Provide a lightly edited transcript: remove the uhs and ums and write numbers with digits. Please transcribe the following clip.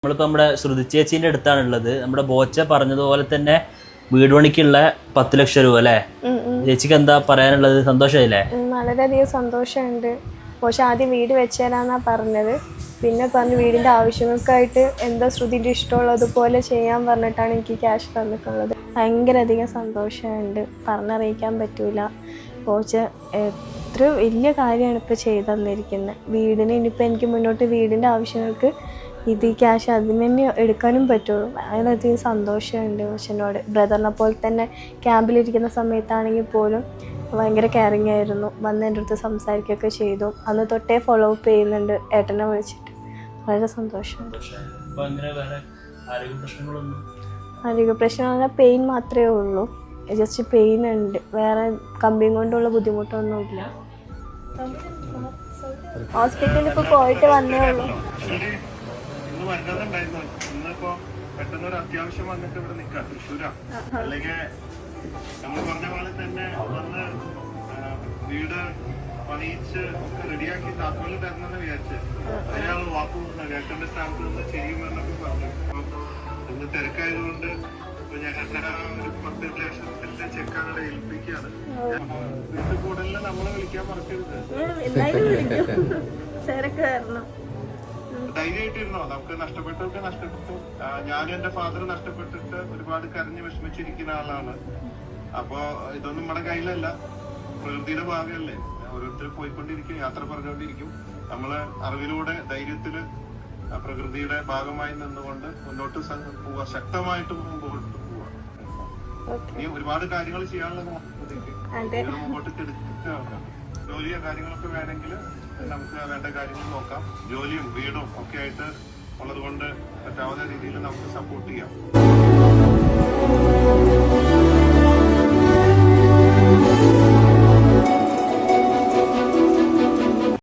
നമ്മളിപ്പോൾ നമ്മുടെ ശ്രുതി ചേച്ചീൻ്റെ അടുത്താണുള്ളത്. നമ്മുടെ ബോച്ച പറഞ്ഞതുപോലെ തന്നെ വീട് പണിക്കുള്ള 10 ലക്ഷം രൂപ അല്ലേ? ചേച്ചിക്ക് എന്താ പറയാനുള്ളത്? സന്തോഷമായില്ലേ? വളരെയധികം സന്തോഷമുണ്ട്. പക്ഷെ ആദ്യം വീട് വെച്ചേരാന്നാ പറഞ്ഞത്. പിന്നെ പറഞ്ഞ് വീടിൻ്റെ ആവശ്യങ്ങൾക്കായിട്ട് എന്താ ശ്രുതിൻ്റെ ഇഷ്ടമുള്ളതുപോലെ ചെയ്യാൻ പറഞ്ഞിട്ടാണ് എനിക്ക് ക്യാഷ് തന്നിട്ടുള്ളത്. ഭയങ്കര അധികം സന്തോഷമുണ്ട്, പറഞ്ഞറിയിക്കാൻ പറ്റൂല. കോച്ച് എത്ര വലിയ കാര്യമാണ് ഇപ്പോൾ ചെയ്തു തന്നിരിക്കുന്നത്. വീടിന് ഇനിയിപ്പോൾ എനിക്ക് മുന്നോട്ട് വീടിൻ്റെ ആവശ്യങ്ങൾക്ക് ഇത് ക്യാഷ് അതിന് തന്നെ എടുക്കാനും പറ്റുള്ളൂ. വളരെയധികം സന്തോഷമുണ്ട് കോച്ചിനോട്. ബ്രദറിനെ പോലെ തന്നെ ക്യാമ്പിലിരിക്കുന്ന സമയത്താണെങ്കിൽ പോലും ഭയങ്കര കെയറിങ് ആയിരുന്നു. വന്ന് എൻ്റെ അടുത്ത് സംസാരിക്കുകയൊക്കെ ചെയ്തു. അന്ന് തൊട്ടേ ഫോളോ അപ്പ് ചെയ്യുന്നുണ്ട് ഏട്ടനെ വിളിച്ചിട്ട്. വളരെ സന്തോഷമുണ്ട്. ആരോഗ്യ പ്രശ്നം പറഞ്ഞാൽ പെയിൻ മാത്രമേ ഉള്ളൂ. ജസ്റ്റ് പെയിൻ ഉണ്ട്, വേറെ കമ്പിയും കൊണ്ടുള്ള ബുദ്ധിമുട്ടൊന്നുമില്ല. ഹോസ്പിറ്റലിൽ ഇപ്പോൾ പോയിട്ട് വന്നേ ഉള്ളൂ. പെട്ടെന്നൊരു അത്യാവശ്യം വന്നിട്ട് ഇവിടെ നിൽക്കാം. തൃശ്ശൂരാ അല്ലെങ്കിൽ നമ്മൾ പറഞ്ഞ പോലെ തന്നെ വന്ന് വീട് പണിയിച്ച് ഒക്കെ റെഡിയാക്കി താക്കോല് തരണമെന്ന് വിചാരിച്ച് അയാൾ വാക്ക് ഏട്ടന്റെ സ്ഥാനത്ത് നിന്ന് ചെയ്യുമെന്നൊക്കെ പറഞ്ഞു. ഇന്ന് തിരക്കായതുകൊണ്ട് ഞാൻ ഒരു 10 ലക്ഷത്തിന്റെ ചെക്ക് അങ്ങനെ ഏൽപ്പിക്കുകയാണ്. വീട്ടിൽ കൂടുതൽ നമ്മളെ വിളിക്കാൻ മറക്കരുത്. ധൈര്യമായിട്ടിരുന്നോ. നമുക്ക് നഷ്ടപ്പെട്ടൊക്കെ നഷ്ടപ്പെട്ടു. ഞാനും എന്റെ ഫാദർ നഷ്ടപ്പെട്ടിട്ട് ഒരുപാട് കരഞ്ഞ് വിഷമിച്ചിരിക്കുന്ന ആളാണ്. അപ്പൊ ഇതൊന്നും നമ്മുടെ കയ്യിലല്ല, പ്രകൃതിയുടെ ഭാഗമല്ലേ. ഓരോരുത്തർ പോയിക്കൊണ്ടിരിക്കും, യാത്ര പറഞ്ഞുകൊണ്ടിരിക്കും. നമ്മള് അറിവിലൂടെ ധൈര്യത്തില് പ്രകൃതിയുടെ ഭാഗമായി നിന്നുകൊണ്ട് മുന്നോട്ട് പോവുക, ശക്തമായിട്ട് മുമ്പോട്ട് പോവുക. ഇനി ഒരുപാട് കാര്യങ്ങൾ ചെയ്യാനുള്ളത് മുമ്പോട്ട് എടുക്കുക. ജോലിയോ കാര്യങ്ങളൊക്കെ വേണമെങ്കിൽ നമുക്ക് വേണ്ട കാര്യങ്ങൾ നോക്കാം. ജോലിയും വീടും ഒക്കെ ആയിട്ട് ഉള്ളത് കൊണ്ട് പറ്റാവുന്ന രീതിയിൽ നമുക്ക് സപ്പോർട്ട് ചെയ്യാം.